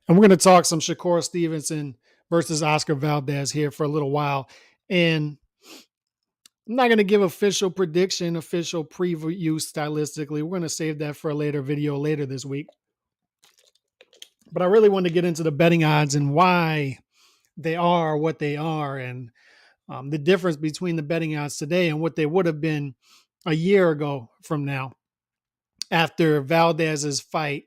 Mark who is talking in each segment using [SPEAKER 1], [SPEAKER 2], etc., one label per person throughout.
[SPEAKER 1] And we're going to talk some Shakur Stevenson versus Oscar Valdez here for a little while. And I'm not going to give official prediction, official preview stylistically. We're going to save that for a later video later this week. But I really want to get into the betting odds and why they are what they are, and the difference between the betting odds today and what they would have been a year ago from now after Valdez's fight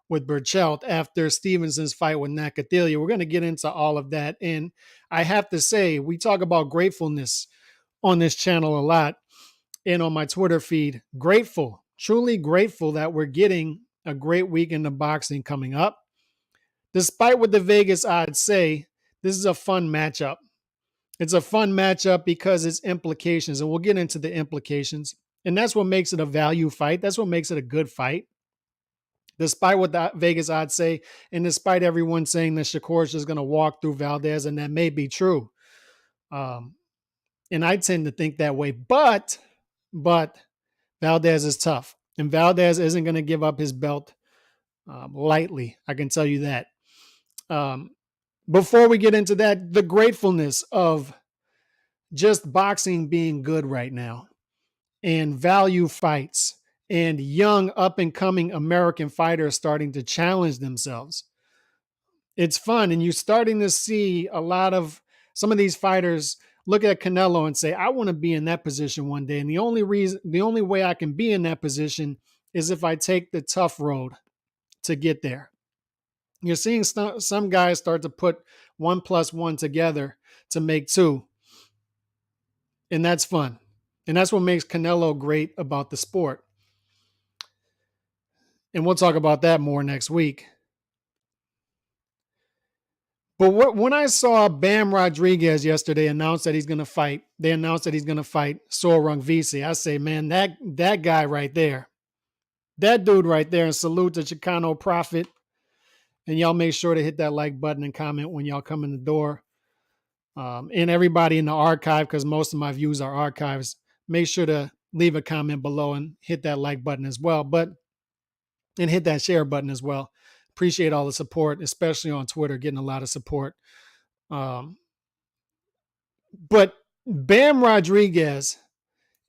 [SPEAKER 1] with Burchelt, after Stevenson's fight with Nakathila. We're going to get into all of that. And I have to say, we talk about gratefulness on this channel a lot and on my Twitter feed. Grateful, truly grateful that we're getting a great weekend of boxing coming up. Despite what the Vegas odds say, this is a fun matchup. It's a fun matchup because it's implications, and we'll get into the implications. And that's what makes it a value fight. That's what makes it a good fight. Despite what the Vegas odds say, and despite everyone saying that Shakur is just going to walk through Valdez, and that may be true. And I tend to think that way. But Valdez is tough. And Valdez isn't going to give up his belt lightly. I can tell you that. Before we get into that, the gratefulness of just boxing being good right now and value fights and young up-and-coming American fighters starting to challenge themselves. It's fun, and you're starting to see a lot of some of these fighters look at Canelo and say, I want to be in that position one day. And the only way I can be in that position is if I take the tough road to get there. You're seeing some guys start to put 1 + 1 together to make 2. And that's fun. And that's what makes Canelo great about the sport. And we'll talk about that more next week. But when I saw Bam Rodriguez yesterday announce that he's going to fight, they announced that he's going to fight Sor Rungvisai. I say, man, that guy right there, that dude right there, and salute to Chicano Prophet. And y'all make sure to hit that like button and comment when y'all come in the door. And everybody in the archive, because most of my views are archives, make sure to leave a comment below and hit that like button as well. And hit that share button as well. Appreciate all the support, especially on Twitter, getting a lot of support. But Bam Rodriguez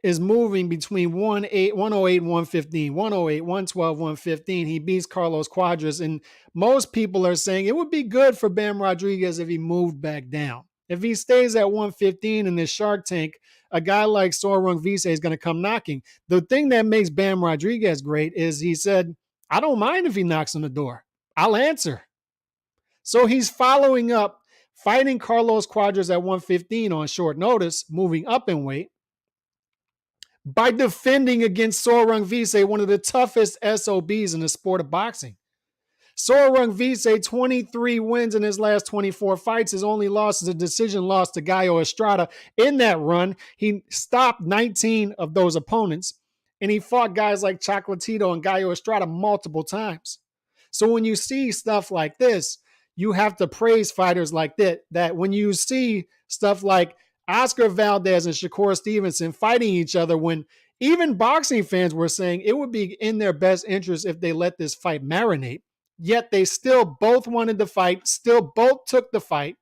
[SPEAKER 1] is moving between 108, 115, 108, 112, 115. He beats Carlos Cuadras. And most people are saying it would be good for Bam Rodriguez if he moved back down. If he stays at 115 in this Shark Tank, a guy like Sor Rungvisai is going to come knocking. The thing that makes Bam Rodriguez great is he said, I don't mind if he knocks on the door. I'll answer. So he's following up fighting Carlos Cuadras at 115 on short notice, moving up in weight, by defending against Sor Rungvisai, one of the toughest SOBs in the sport of boxing. Sor Rungvisai, 23 wins in his last 24 fights. His only loss is a decision loss to Gallo Estrada. In that run, he stopped 19 of those opponents, and he fought guys like Chocolatito and Gallo Estrada multiple times. So when you see stuff like this, you have to praise fighters like that when you see stuff like Oscar Valdez and Shakur Stevenson fighting each other, when even boxing fans were saying it would be in their best interest if they let this fight marinate. Yet they still both wanted the fight, still both took the fight.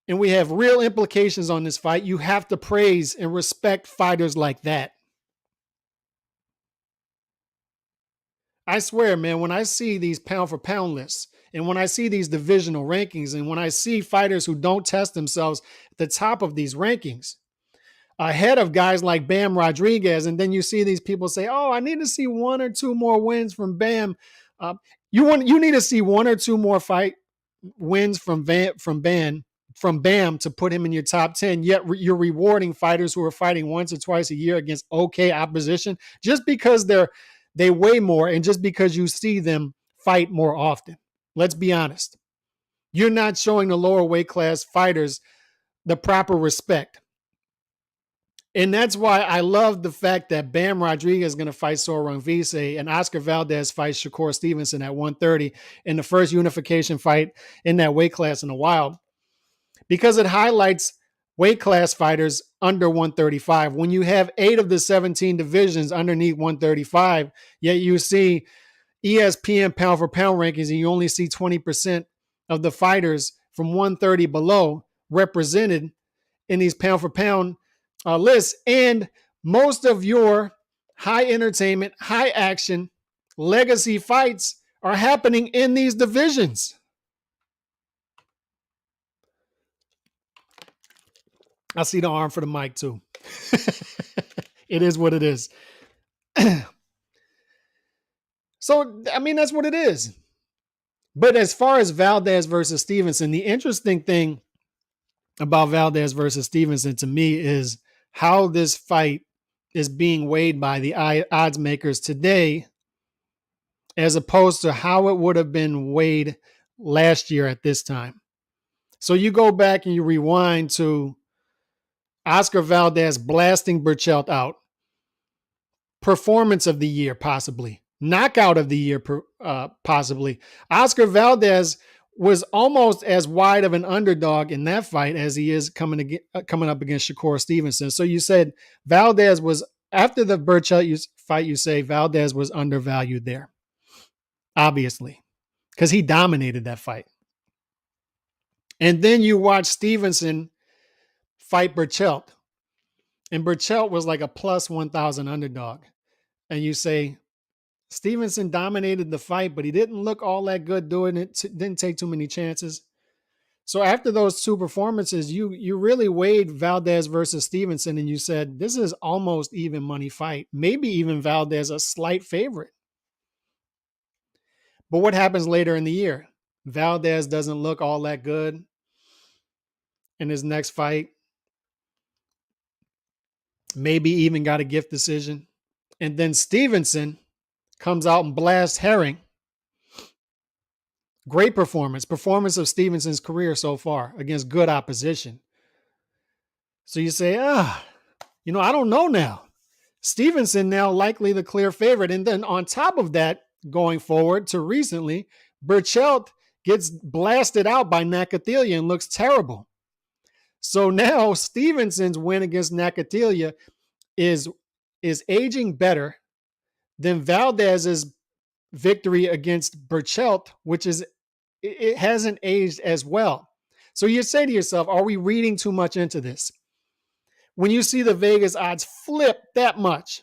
[SPEAKER 1] And we have real implications on this fight. You have to praise and respect fighters like that. I swear, man, when I see these pound for pound lists, and when I see these divisional rankings, and when I see fighters who don't test themselves at the top of these rankings, ahead of guys like Bam Rodriguez, and then you see these people say, oh, I need to see 1 or 2 more wins from Bam. You need to see 1 or 2 more wins from Bam to put him in your top 10, yet you're rewarding fighters who are fighting once or twice a year against okay opposition just because they weigh more and just because you see them fight more often. Let's be honest. You're not showing the lower weight class fighters the proper respect. And that's why I love the fact that Bam Rodriguez is going to fight Sor Rungvisai and Oscar Valdez fights Shakur Stevenson at 130 in the first unification fight in that weight class in a while, because it highlights weight class fighters under 135. When you have 8 of the 17 divisions underneath 135, yet you see ESPN pound for pound rankings, and you only see 20% of the fighters from 130 below represented in these pound for pound lists. And most of your high entertainment, high action, legacy fights are happening in these divisions. I see the arm for the mic too. It is what it is. So, I mean, that's what it is. But as far as Valdez versus Stevenson, the interesting thing about Valdez versus Stevenson to me is how this fight is being weighed by the odds makers today, as opposed to how it would have been weighed last year at this time. So you go back and you rewind to Oscar Valdez blasting Burchelt out. Performance of the year, possibly. Knockout of the year, possibly. Oscar Valdez was almost as wide of an underdog in that fight as he is coming up against Shakur Stevenson. So you said Valdez was, after the Burchelt fight, you say Valdez was undervalued there. Obviously, because he dominated that fight. And then you watch Stevenson fight Burchelt. And Burchelt was like a plus 1,000 underdog. And you say, Stevenson dominated the fight, but he didn't look all that good doing it. Didn't take too many chances. So after those two performances, you really weighed Valdez versus Stevenson, and you said, this is almost even money fight. Maybe even Valdez a slight favorite. But what happens later in the year? Valdez doesn't look all that good in his next fight. Maybe even got a gift decision. And then Stevenson comes out and blasts Herring. Great performance of Stevenson's career so far against good opposition. So you say, I don't know now. Stevenson now likely the clear favorite. And then on top of that, going forward to recently, Burchelt gets blasted out by Nakathila and looks terrible. So now Stevenson's win against Nakathila is aging better than Valdez's victory against Burchelt, which is, it hasn't aged as well. So you say to yourself, are we reading too much into this? When you see the Vegas odds flip that much,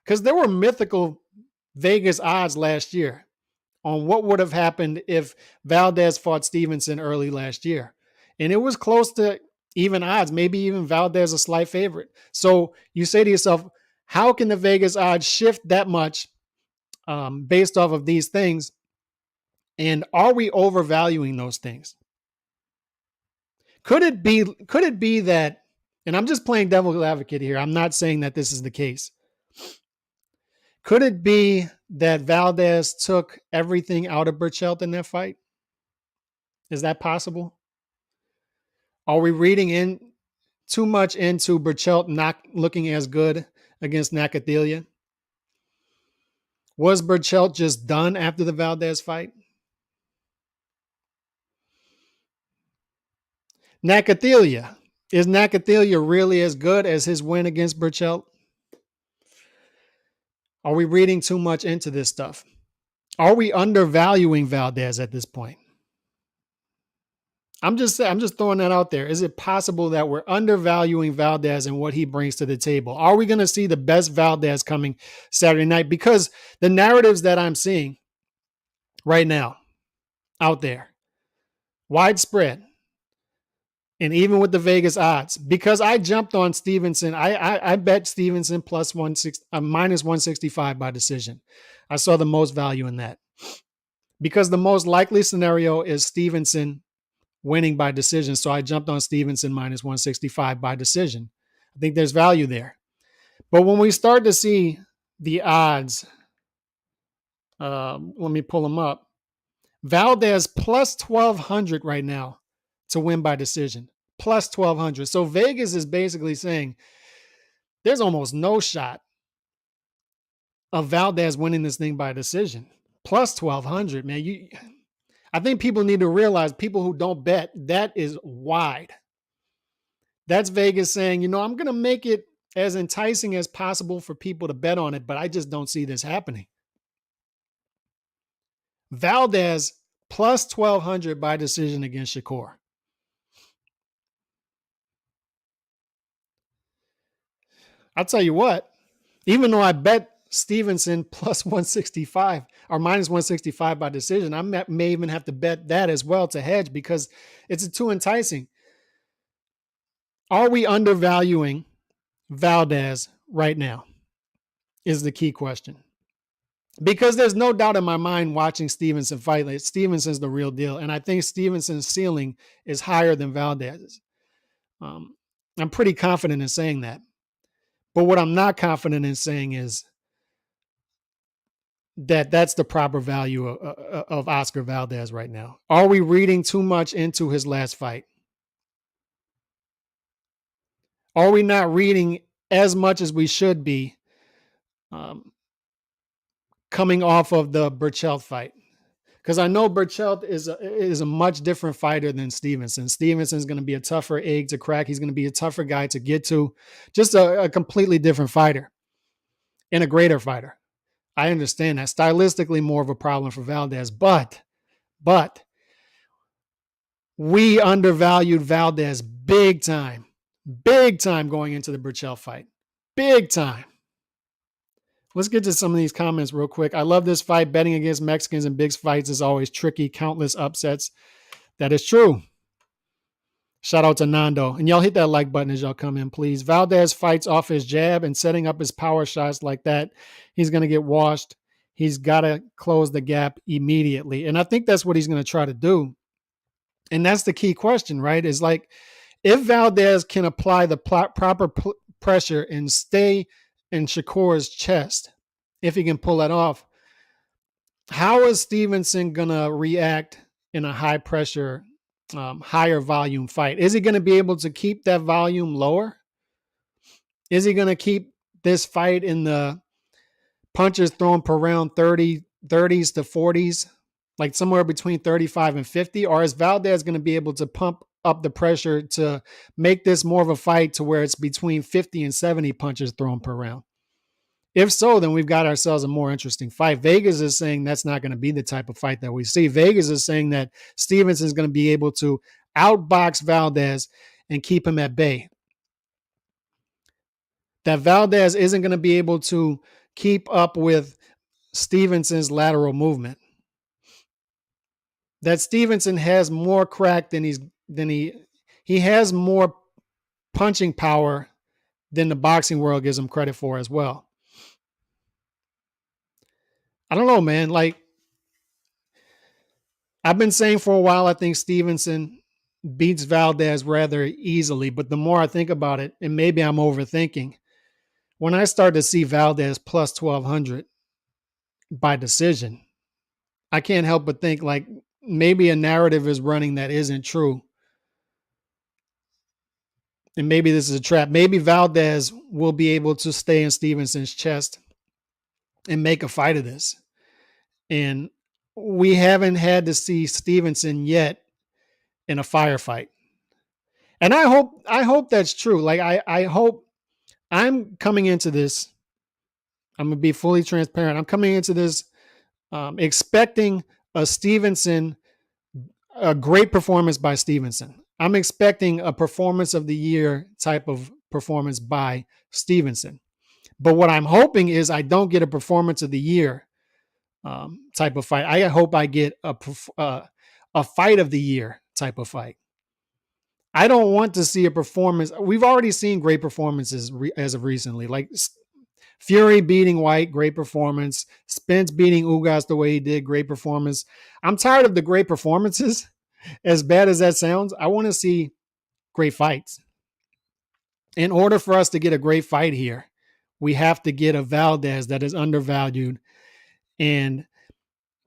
[SPEAKER 1] because there were mythical Vegas odds last year on what would have happened if Valdez fought Stevenson early last year. And it was close to even odds, maybe even Valdez a slight favorite. So you say to yourself, how can the Vegas odds shift that much based off of these things? And are we overvaluing those things? Could it be that, and I'm just playing devil's advocate here, I'm not saying that this is the case. Could it be that Valdez took everything out of Burchelt in that fight? Is that possible? Are we reading in too much into Burchelt not looking as good against Nakathila? Was Burchelt just done after the Valdez fight? Nakathila. Is Nakathila really as good as his win against Burchelt? Are we reading too much into this stuff? Are we undervaluing Valdez at this point? I'm just throwing that out there. Is it possible that we're undervaluing Valdez and what he brings to the table? Are we going to see the best Valdez coming Saturday night? Because the narratives that I'm seeing right now out there, widespread, and even with the Vegas odds, because I jumped on Stevenson, I bet Stevenson plus minus 165 by decision. I saw the most value in that because the most likely scenario is Stevenson winning by decision. So I jumped on Stevenson minus 165 by decision. I think there's value there. But when we start to see the odds, let me pull them up. Valdez plus 1,200 right now to win by decision. Plus 1,200. So Vegas is basically saying there's almost no shot of Valdez winning this thing by decision. Plus 1,200, man. I think people need to realize, people who don't bet, that is wide. That's Vegas saying, I'm going to make it as enticing as possible for people to bet on it, but I just don't see this happening. Valdez plus 1,200 by decision against Shakur. I'll tell you what, even though I bet Stevenson plus 165 or minus 165 by decision, I may even have to bet that as well to hedge because it's too enticing. Are we undervaluing Valdez right now? Is the key question. Because there's no doubt in my mind watching Stevenson fight, like Stevenson's the real deal. And I think Stevenson's ceiling is higher than Valdez's. I'm pretty confident in saying that. But what I'm not confident in saying is that that's the proper value of Oscar Valdez right now. Are we reading too much into his last fight? Are we not reading as much as we should be coming off of the Burchelt fight? Because I know Burchelt is a much different fighter than Stevenson. Stevenson's going to be a tougher egg to crack. He's going to be a tougher guy to get to. Just a completely different fighter and a greater fighter. I understand that. Stylistically more of a problem for Valdez, but we undervalued Valdez big time going into the Burchelt fight. Big time. Let's get to some of these comments real quick. I love this fight. Betting against Mexicans in big fights is always tricky. Countless upsets. That is true. Shout out to Nando. And y'all hit that like button as y'all come in, please. Valdez fights off his jab and setting up his power shots like that. He's going to get washed. He's got to close the gap immediately. And I think that's what he's going to try to do. And that's the key question, right? Is like, if Valdez can apply the proper pressure and stay in Shakur's chest, if he can pull that off, how is Stevenson going to react in a high pressure, higher volume fight? Is he going to be able to keep that volume lower? Is he going to keep this fight in the punches thrown per round 30s to 40s, like somewhere between 35 and 50? Or is Valdez going to be able to pump up the pressure to make this more of a fight to where it's between 50 and 70 punches thrown per round? If so, then we've got ourselves a more interesting fight. Vegas is saying that's not going to be the type of fight that we see. Vegas is saying that Stevenson is going to be able to outbox Valdez and keep him at bay. That Valdez isn't going to be able to keep up with Stevenson's lateral movement. That Stevenson has more crack than he has more punching power than the boxing world gives him credit for as well. I don't know, man. Like, I've been saying for a while, I think Stevenson beats Valdez rather easily. But the more I think about it, and maybe I'm overthinking, when I start to see Valdez plus 1,200 by decision, I can't help but think like maybe a narrative is running that isn't true. And maybe this is a trap. Maybe Valdez will be able to stay in Stevenson's chest and make a fight of this. And we haven't had to see Stevenson yet in a firefight. And I hope that's true. Like I hope I'm coming into this. I'm going to be fully transparent. I'm coming into this expecting a great performance by Stevenson. I'm expecting a performance of the year type of performance by Stevenson. But what I'm hoping is I don't get a performance of the year type of fight. I hope I get a fight of the year type of fight. I don't want to see a performance. We've already seen great performances as of recently, like Fury beating White, great performance. Spence beating Ugas the way he did, great performance. I'm tired of the great performances. As bad as that sounds, I want to see great fights. In order for us to get a great fight here, we have to get a Valdez that is undervalued and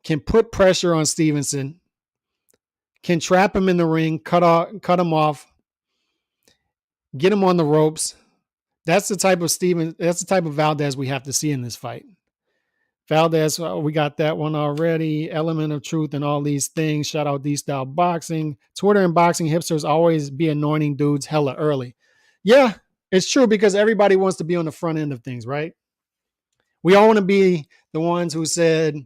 [SPEAKER 1] can put pressure on Stevenson, can trap him in the ring, cut him off, get him on the ropes. That's the type of Valdez we have to see in this fight. Valdez, we got that one already. Element of truth and all these things. Shout out D-Style Boxing. Twitter and boxing hipsters always be anointing dudes hella early. Yeah, it's true because everybody wants to be on the front end of things, right? We all want to be the ones who said,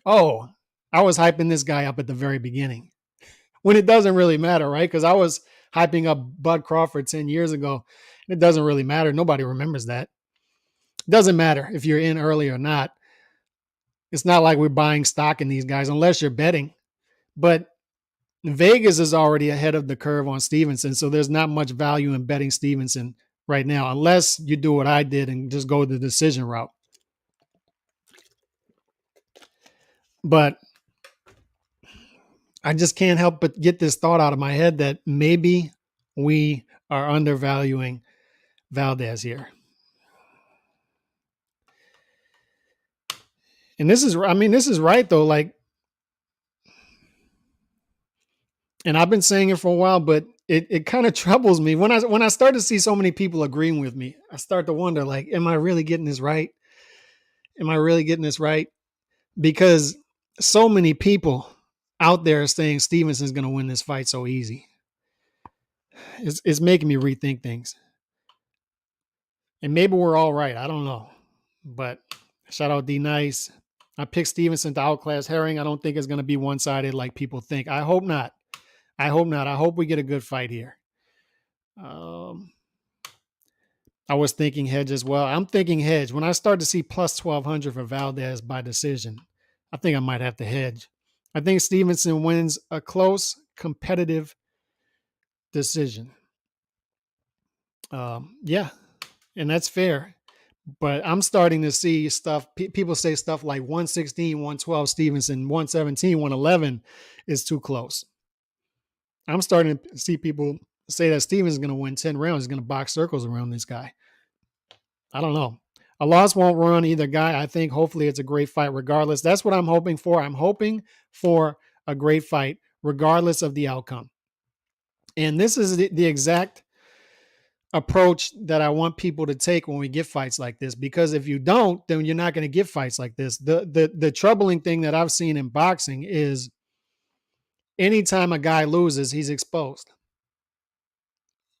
[SPEAKER 1] oh, I was hyping this guy up at the very beginning when it doesn't really matter, right? Because I was hyping up Bud Crawford 10 years ago. It doesn't really matter. Nobody remembers that. It doesn't matter if you're in early or not. It's not like we're buying stock in these guys unless you're betting. But Vegas is already ahead of the curve on Stevenson, so there's not much value in betting Stevenson right now unless you do what I did and just go the decision route. But I just can't help but get this thought out of my head that maybe we are undervaluing Valdez here. And this is right though. Like, and I've been saying it for a while, but it kind of troubles me when I start to see so many people agreeing with me. I start to wonder, like, am I really getting this right? Am I really getting this right? Because so many people out there are saying Stevenson's going to win this fight so easy. It's making me rethink things. And maybe we're all right. I don't know. But shout out D Nice. I picked Stevenson to outclass Herring. I don't think it's going to be one-sided like people think. I hope not. I hope we get a good fight here. I was thinking hedge as well. I'm thinking hedge. When I start to see plus 1,200 for Valdez by decision, I think I might have to hedge. I think Stevenson wins a close, competitive decision. Yeah, and that's fair. But I'm starting to see stuff. People say stuff like 116, 112 Stevenson, 117, 111 is too close. I'm starting to see people say that Stevenson's going to win 10 rounds. He's going to box circles around this guy. I don't know. A loss won't run either guy. I think hopefully it's a great fight regardless. That's what I'm hoping for. I'm hoping for a great fight regardless of the outcome. And this is the exact approach that I want people to take when we get fights like this, because if you don't, then you're not going to get fights like this. The troubling thing that I've seen in boxing is anytime a guy loses, he's exposed.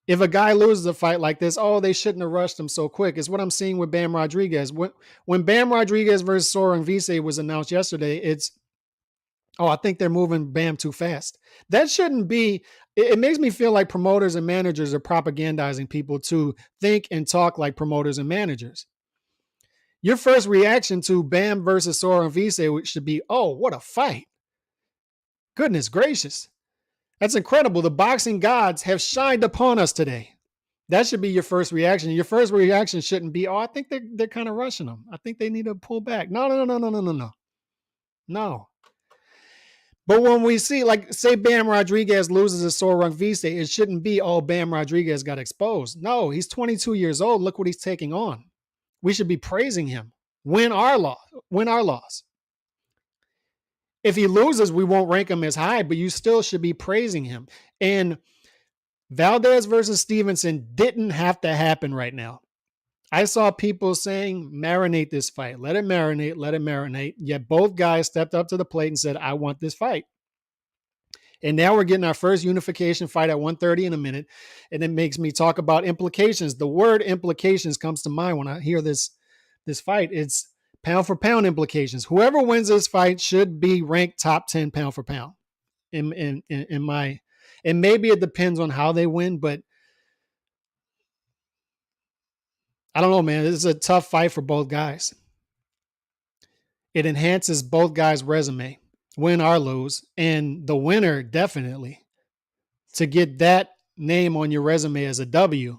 [SPEAKER 1] If a guy loses a fight like this, oh, they shouldn't have rushed him so quick. It's what I'm seeing with Bam Rodriguez. When Bam Rodriguez versus Soren Vise was announced yesterday, I think they're moving Bam too fast. That shouldn't be. It makes me feel like promoters and managers are propagandizing people to think and talk like promoters and managers. Your first reaction to Bam versus Soren Vise should be, oh, what a fight. Goodness gracious. That's incredible. The boxing gods have shined upon us today. That should be your first reaction. Your first reaction shouldn't be, oh, I think they're kind of rushing them. I think they need to pull back. No. But when we see, like, say Bam Rodriguez loses to Soren Vise, it shouldn't be, oh, Bam Rodriguez got exposed. No, he's 22 years old. Look what he's taking on. We should be praising him. Win our loss. If he loses, we won't rank him as high, but you still should be praising him. And Valdez versus Stevenson didn't have to happen right now. I saw people saying, marinate this fight. Let it marinate. Yet both guys stepped up to the plate and said, I want this fight. And now we're getting our first unification fight at 130 in a minute. And it makes me talk about implications. The word implications comes to mind when I hear this fight. It's pound for pound implications. Whoever wins this fight should be ranked top 10 pound for pound. And maybe it depends on how they win, but I don't know, man. This is a tough fight for both guys. It enhances both guys' resume, win or lose, and the winner definitely to get that name on your resume as a W.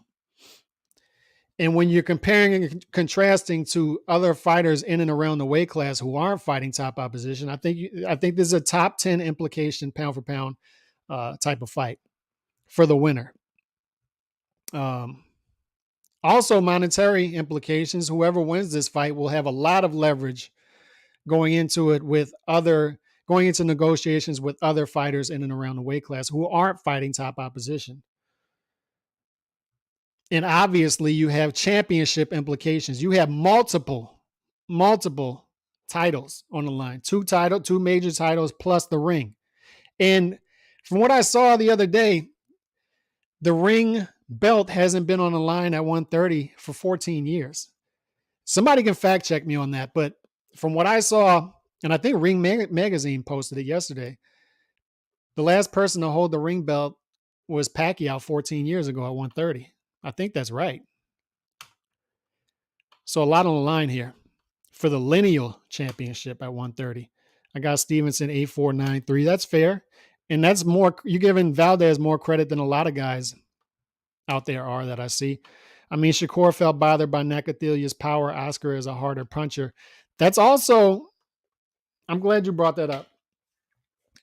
[SPEAKER 1] And when you're comparing and contrasting to other fighters in and around the weight class who aren't fighting top opposition, I think this is a top 10 implication pound for pound type of fight for the winner. Also, monetary implications. Whoever wins this fight will have a lot of leverage going into negotiations with other fighters in and around the weight class who aren't fighting top opposition. And obviously, you have championship implications. You have multiple titles on the line. Two major titles plus the ring. And from what I saw the other day, the ring belt hasn't been on the line at 130 for 14 years. Somebody can fact check me on that, but from what I saw And I think Ring Magazine posted it yesterday. The last person to hold the ring belt was Pacquiao 14 years ago at 130. I think that's right. So a lot on the line here for the lineal championship at 130. I got Stevenson 8493. That's fair. And that's more, you're giving Valdez more credit than a lot of guys out there are that I see. I mean, Shakur felt bothered by Nakathilia's power. Oscar is a harder puncher. That's also, I'm glad you brought that up.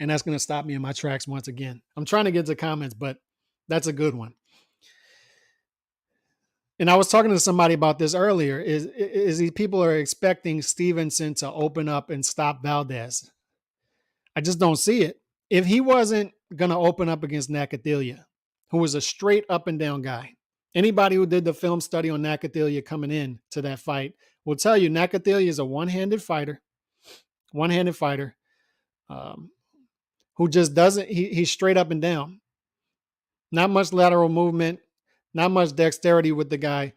[SPEAKER 1] And that's going to stop me in my tracks once again. I'm trying to get to comments, but that's a good one. And I was talking to somebody about this earlier, is these people are expecting Stevenson to open up and stop Valdez. I just don't see it. If he wasn't going to open up against Nakathilia, who was a straight up and down guy, anybody who did the film study on Nakathilia coming in to that fight will tell you Nakathilia is a one-handed fighter who just doesn't, he's straight up and down. Not much lateral movement, not much dexterity with the guy.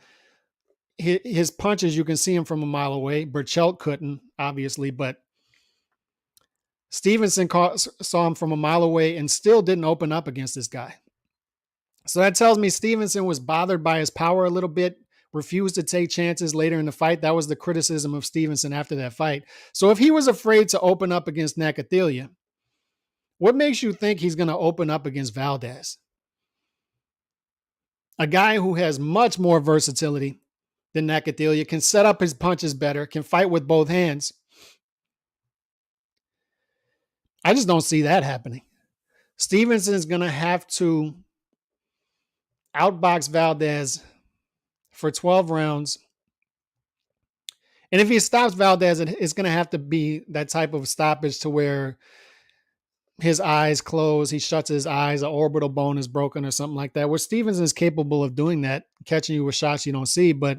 [SPEAKER 1] His punches, you can see him from a mile away. Burchelt couldn't, obviously, but Stevenson saw him from a mile away and still didn't open up against this guy. So that tells me Stevenson was bothered by his power a little bit, refused to take chances later in the fight. That was the criticism of Stevenson after that fight. So if he was afraid to open up against Nakathilia, what makes you think he's going to open up against Valdez? A guy who has much more versatility than Nakathilia, can set up his punches better, can fight with both hands. I just don't see that happening. Stevenson is going to have to outbox Valdez for 12 rounds. And if he stops Valdez, it's going to have to be that type of stoppage to where his eyes close, he shuts his eyes, an orbital bone is broken or something like that, where Stevenson is capable of doing that, catching you with shots you don't see. But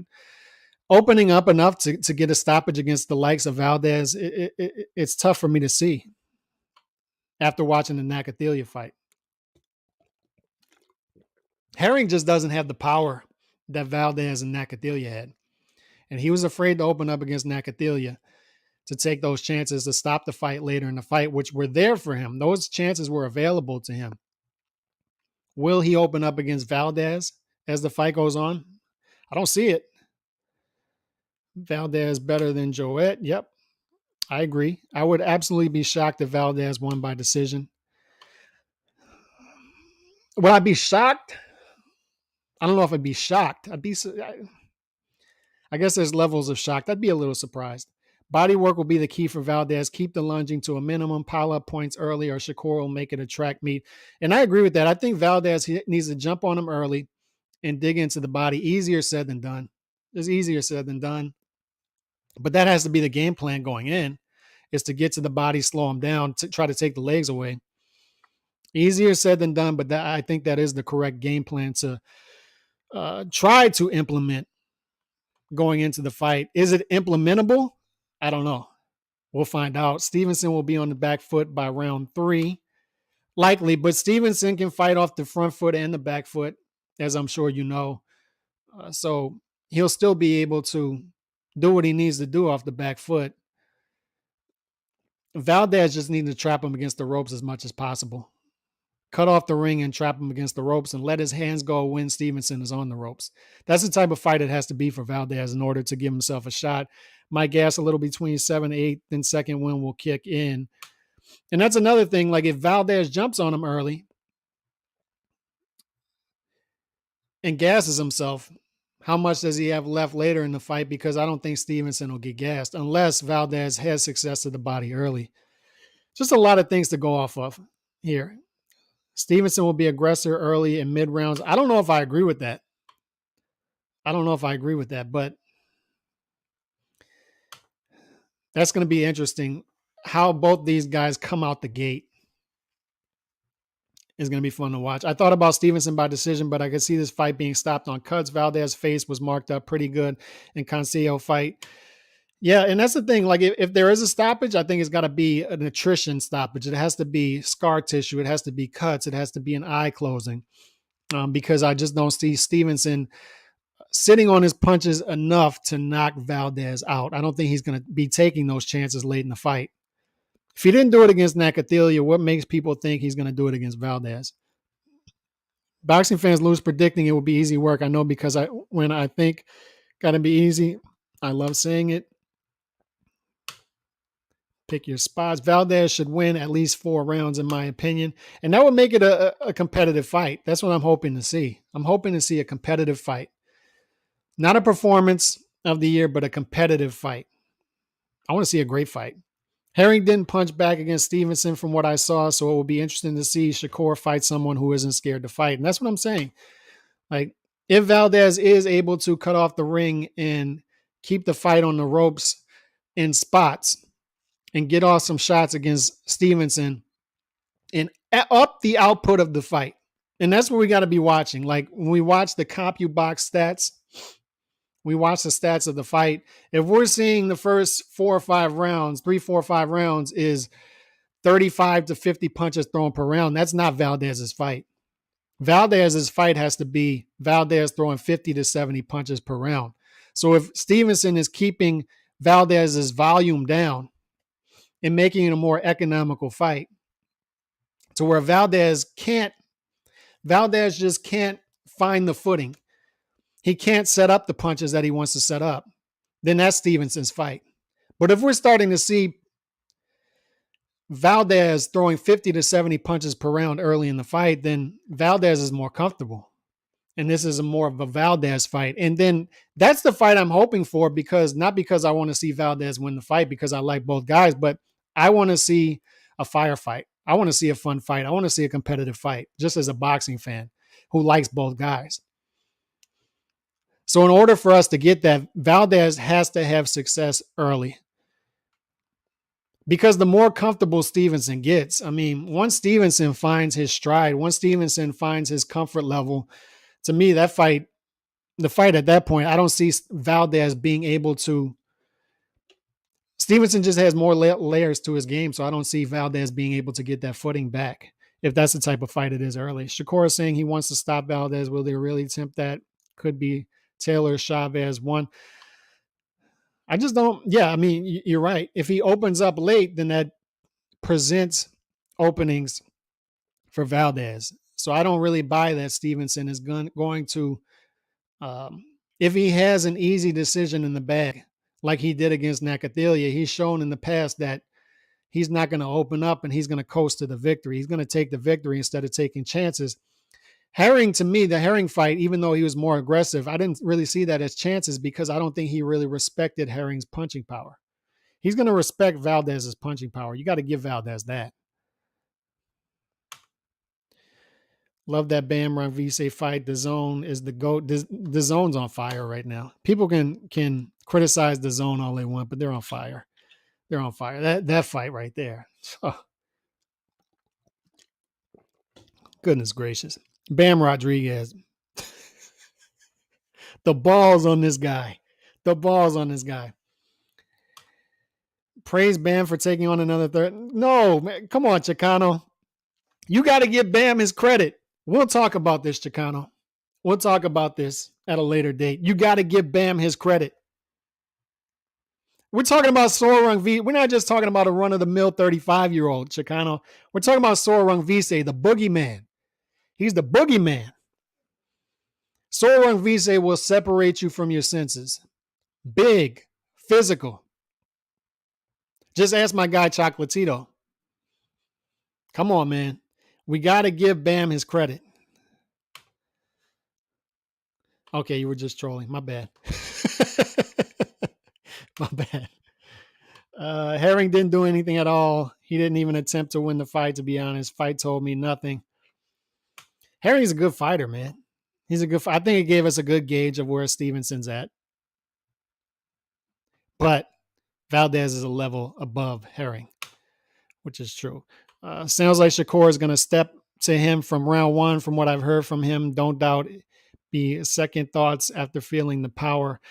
[SPEAKER 1] opening up enough to get a stoppage against the likes of Valdez, it's tough for me to see after watching the Nakathilia fight. Herring just doesn't have the power that Valdez and Nakathilia had. And he was afraid to open up against Nakathilia to take those chances to stop the fight later in the fight, which were there for him. Those chances were available to him. Will he open up against Valdez as the fight goes on? I don't see it. Valdez better than Joet. Yep, I agree. I would absolutely be shocked if Valdez won by decision. Would I be shocked? I don't know if I'd be shocked. I guess there's levels of shocked. I'd be a little surprised. Body work will be the key for Valdez. Keep the lunging to a minimum. Pile up points early, or Shakur will make it a track meet. And I agree with that. I think Valdez needs to jump on him early and dig into the body. Easier said than done. It's easier said than done. But that has to be the game plan going in, is to get to the body, slow him down, to try to take the legs away. Easier said than done, but I think that is the correct game plan to try to implement going into the fight. Is it implementable? I don't know. We'll find out. Stevenson will be on the back foot by round 3, likely, but Stevenson can fight off the front foot and the back foot, as I'm sure you know. So he'll still be able to do what he needs to do off the back foot. Valdez just needs to trap him against the ropes as much as possible. Cut off the ring and trap him against the ropes and let his hands go when Stevenson is on the ropes. That's the type of fight it has to be for Valdez in order to give himself a shot. Might gas a little between 7 and 8, then second win will kick in. And that's another thing. Like if Valdez jumps on him early and gasses himself, how much does he have left later in the fight? Because I don't think Stevenson will get gassed unless Valdez has success to the body early. Just a lot of things to go off of here. Stevenson will be aggressor early and mid rounds. I don't know if I agree with that. But that's going to be interesting. How both these guys come out the gate is going to be fun to watch. I thought about Stevenson by decision, but I could see this fight being stopped on cuts. Valdez's face was marked up pretty good in Cancello fight. Yeah, and that's the thing. Like, if there is a stoppage, I think it's got to be an attrition stoppage. It has to be scar tissue. It has to be cuts. It has to be an eye closing, because I just don't see Stevenson sitting on his punches enough to knock Valdez out. I don't think he's going to be taking those chances late in the fight. If he didn't do it against Nakathila, what makes people think he's going to do it against Valdez? Boxing fans lose predicting it will be easy work. I know because when I think got to be easy, I love saying it. Pick your spots. Valdez should win at least 4 rounds, in my opinion. And that would make it a competitive fight. That's what I'm hoping to see. I'm hoping to see a competitive fight. Not a performance of the year, but a competitive fight. I want to see a great fight. Herring didn't punch back against Stevenson from what I saw, so it will be interesting to see Shakur fight someone who isn't scared to fight. And that's what I'm saying. Like, if Valdez is able to cut off the ring and keep the fight on the ropes in spots and get off some shots against Stevenson and up the output of the fight. And that's what we got to be watching. Like, when we watch the CompuBox stats, we watch the stats of the fight. If we're seeing the first 4 or 5 rounds, 3, 4, 5 rounds is 35 to 50 punches thrown per round, that's not Valdez's fight. Valdez's fight has to be Valdez throwing 50 to 70 punches per round. So if Stevenson is keeping Valdez's volume down and making it a more economical fight to where Valdez just can't find the footing. He can't set up the punches that he wants to set up. Then that's Stevenson's fight. But if we're starting to see Valdez throwing 50 to 70 punches per round early in the fight, then Valdez is more comfortable. And this is more of a Valdez fight. And then that's the fight I'm hoping for, not because I want to see Valdez win the fight because I like both guys, but I want to see a firefight. I want to see a fun fight. I want to see a competitive fight, just as a boxing fan who likes both guys. So in order for us to get that, Valdez has to have success early. Because the more comfortable Stevenson gets, once Stevenson finds his stride, once Stevenson finds his comfort level, to me, the fight at that point, I don't see Valdez being able to. Stevenson just has more layers to his game, so I don't see Valdez being able to get that footing back if that's the type of fight it is early. Shakur is saying he wants to stop Valdez. Will they really attempt that? Could be Taylor Chavez 1. I just don't. Yeah, you're right. If he opens up late, then that presents openings for Valdez. So I don't really buy that Stevenson is going to, if he has an easy decision in the bag, like he did against Nakathila, he's shown in the past that he's not going to open up and he's going to coast to the victory. He's going to take the victory instead of taking chances. Herring, to me, the Herring fight, even though he was more aggressive, I didn't really see that as chances because I don't think he really respected Herring's punching power. He's going to respect Valdez's punching power. You got to give Valdez that. Love that Bam Ronvise fight. The Zone is the GOAT. The Zone's on fire right now. People can criticize the Zone all they want, but they're on fire. They're on fire. That fight right there. Oh. Goodness gracious. Bam Rodriguez. The balls on this guy. The balls on this guy. Praise Bam for taking on another third. No, man, come on, Chicano. You got to give Bam his credit. We'll talk about this, Chicano. We'll talk about this at a later date. You got to give Bam his credit. We're talking about Sor Rungvisai. We're not just talking about a run-of-the-mill 35-year-old, Chicano. We're talking about Sor Rungvisai, the boogeyman. He's the boogeyman. Sor Rungvisai will separate you from your senses. Big, physical. Just ask my guy Chocolatito. Come on, man. We got to give Bam his credit. Okay, you were just trolling. My bad. My bad. Herring didn't do anything at all. He didn't even attempt to win the fight, to be honest. Fight told me nothing. Herring's a good fighter, man. He's a good fighter. I think it gave us a good gauge of where Stevenson's at. But Valdez is a level above Herring, which is true. Sounds like Shakur is going to step to him from round 1. From what I've heard from him, don't doubt be second thoughts after feeling the power.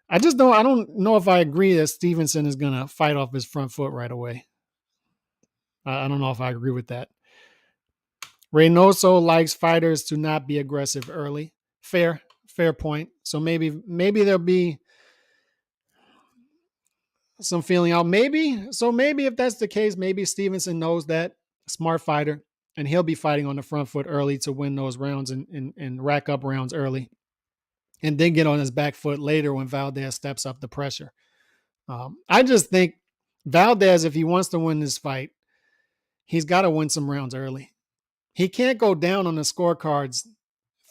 [SPEAKER 1] I don't know if I agree that Stevenson is going to fight off his front foot right away. I don't know if I agree with that. Reynoso likes fighters to not be aggressive early. Fair point. So maybe there'll be some feeling out. Maybe if that's the case, maybe Stevenson knows that, smart fighter, and he'll be fighting on the front foot early to win those rounds and rack up rounds early, and then get on his back foot later when Valdez steps up the pressure. I just think Valdez, if he wants to win this fight, he's got to win some rounds early. He can't go down on the scorecards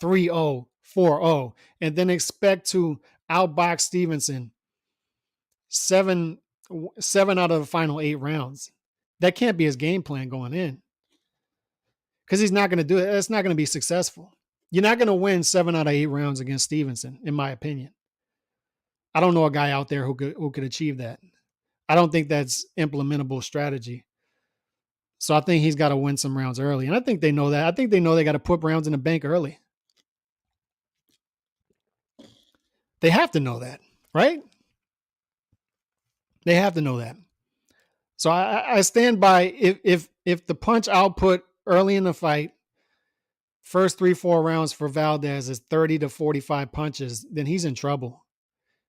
[SPEAKER 1] 3-0, 4-0, and then expect to outbox Stevenson seven out of the final 8 rounds. That can't be his game plan going in, because he's not going to do it. It's not going to be successful. You're not going to win 7 out of 8 rounds against Stevenson, in my opinion. I don't know a guy out there who could achieve that. I don't think that's implementable strategy. So I think he's got to win some rounds early. And I think they know that. I think they know they got to put rounds in the bank early. They have to know that, right? They have to know that. So I stand by, if the punch output early in the fight, first 3-4 rounds for Valdez is 30 to 45 punches, then he's in trouble.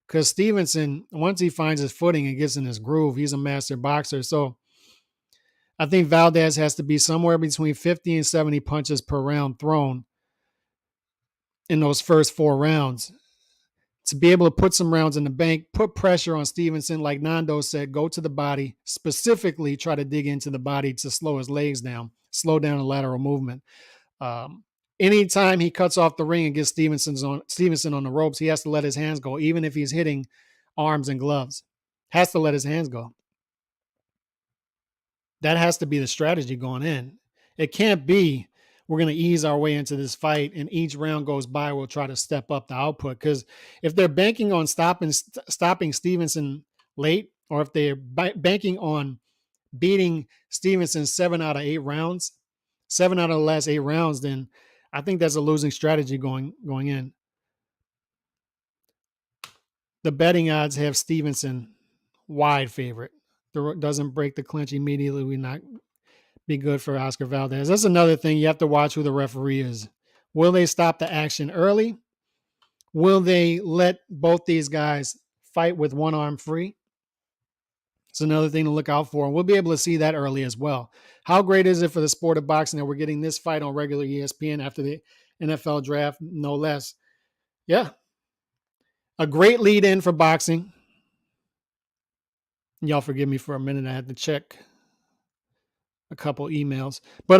[SPEAKER 1] Because Stevenson, once he finds his footing and gets in his groove, he's a master boxer. So I think Valdez has to be somewhere between 50 and 70 punches per round thrown in those first 4 rounds to be able to put some rounds in the bank, put pressure on Stevenson. Like Nando said, go to the body, specifically try to dig into the body to slow his legs down, slow down the lateral movement. Anytime he cuts off the ring and gets Stevenson on the ropes, he has to let his hands go, even if he's hitting arms and gloves. Has to let his hands go. That has to be the strategy going in. It can't be we're going to ease our way into this fight, and each round goes by, we'll try to step up the output. Because if they're banking on stopping Stevenson late, or if they're banking on beating Stevenson 7 out of 8 rounds, 7 out of the last 8 rounds, then I think that's a losing strategy going in. The betting odds have Stevenson wide favorite. Doesn't break the clinch immediately, we not be good for Oscar Valdez. That's another thing. You have to watch who the referee is. Will they stop the action early? Will they let both these guys fight with one arm free? It's another thing to look out for. And we'll be able to see that early as well. How great is it for the sport of boxing that we're getting this fight on regular ESPN after the NFL draft, no less? Yeah. A great lead in for boxing. Y'all forgive me for a minute. I had to check a couple emails. But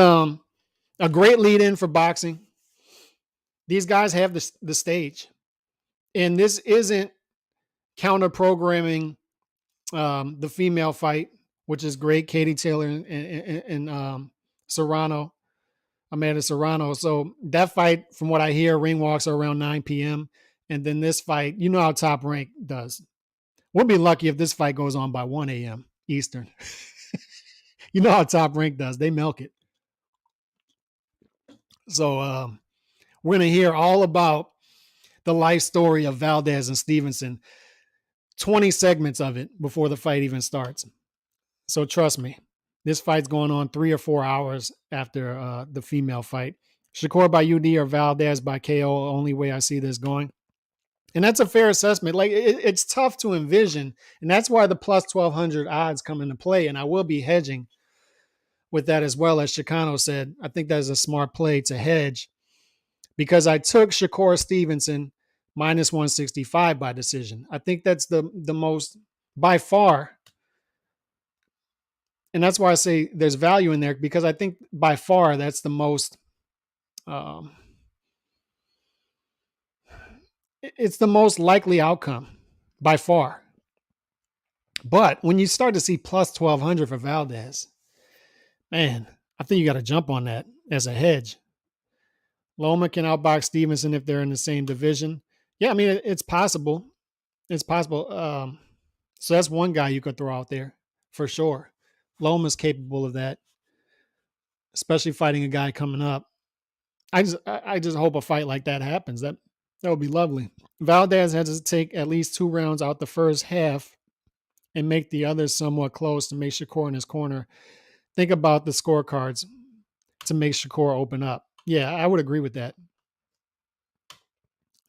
[SPEAKER 1] a great lead in for boxing. These guys have the stage. And this isn't counter programming the female fight, which is great. Katie Taylor and Serrano, Amanda Serrano. So that fight, from what I hear, ring walks are around 9 p.m. And then this fight, you know how Top Rank does. We'll be lucky if this fight goes on by 1 a.m. Eastern. You know how Top Rank does. They milk it. So we're going to hear all about the life story of Valdez and Stevenson, 20 segments of it before the fight even starts. So trust me, this fight's going on 3 or 4 hours after the female fight. Shakur by UD or Valdez by KO, only way I see this going. And that's a fair assessment. Like it's tough to envision. And that's why the plus 1,200 odds come into play. And I will be hedging with that as well. As Chicano said, I think that is a smart play to hedge, because I took Shakur Stevenson minus 165 by decision. I think that's the most, by far. And that's why I say there's value in there, because I think by far that's the most, it's the most likely outcome by far. But when you start to see plus 1,200 for Valdez, man, I think you got to jump on that as a hedge. Loma can outbox Stevenson if they're in the same division. Yeah, I mean, it's possible. It's possible. So that's one guy you could throw out there for sure. Loma's capable of that, especially fighting a guy coming up. I just hope a fight like that happens. That would be lovely. Valdez has to take at least 2 rounds out the first half and make the others somewhat close to make Shakur in his corner. Think about the scorecards to make Shakur open up. Yeah, I would agree with that.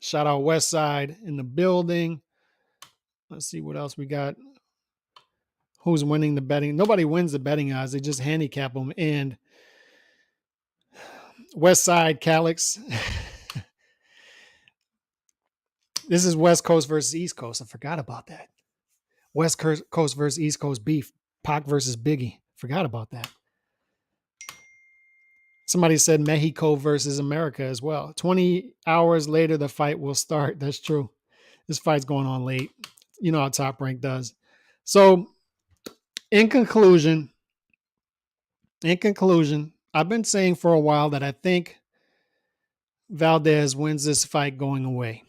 [SPEAKER 1] Shout out West Side in the building. Let's see what else we got. who's winning the betting. Nobody wins the betting odds. They just handicap them. And West Side Calix. This is West Coast versus East Coast. I forgot about that. West Coast versus East Coast beef. Pac versus Biggie. Forgot about that. Somebody said Mexico versus America as well. 20 hours later, the fight will start. That's true. This fight's going on late. You know how Top Rank does. So, in conclusion, I've been saying for a while that I think Valdez wins this fight going away.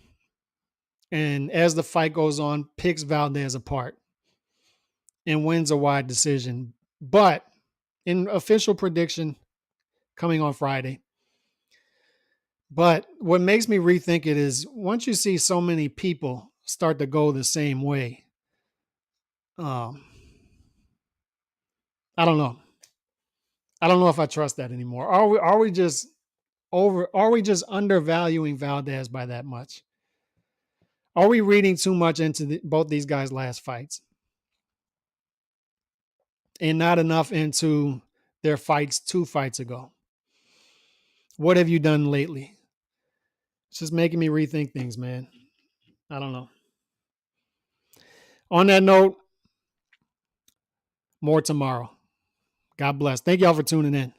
[SPEAKER 1] And as the fight goes on, picks Valdez apart and wins a wide decision. But in official prediction coming on Friday. But what makes me rethink it is once you see so many people start to go the same way, I don't know. I don't know if I trust that anymore. Are we just undervaluing Valdez by that much? Are we reading too much into both these guys' last fights and not enough into their fights 2 fights ago? What have you done lately? It's just making me rethink things, man. I don't know. On that note, more tomorrow. God bless. Thank y'all for tuning in.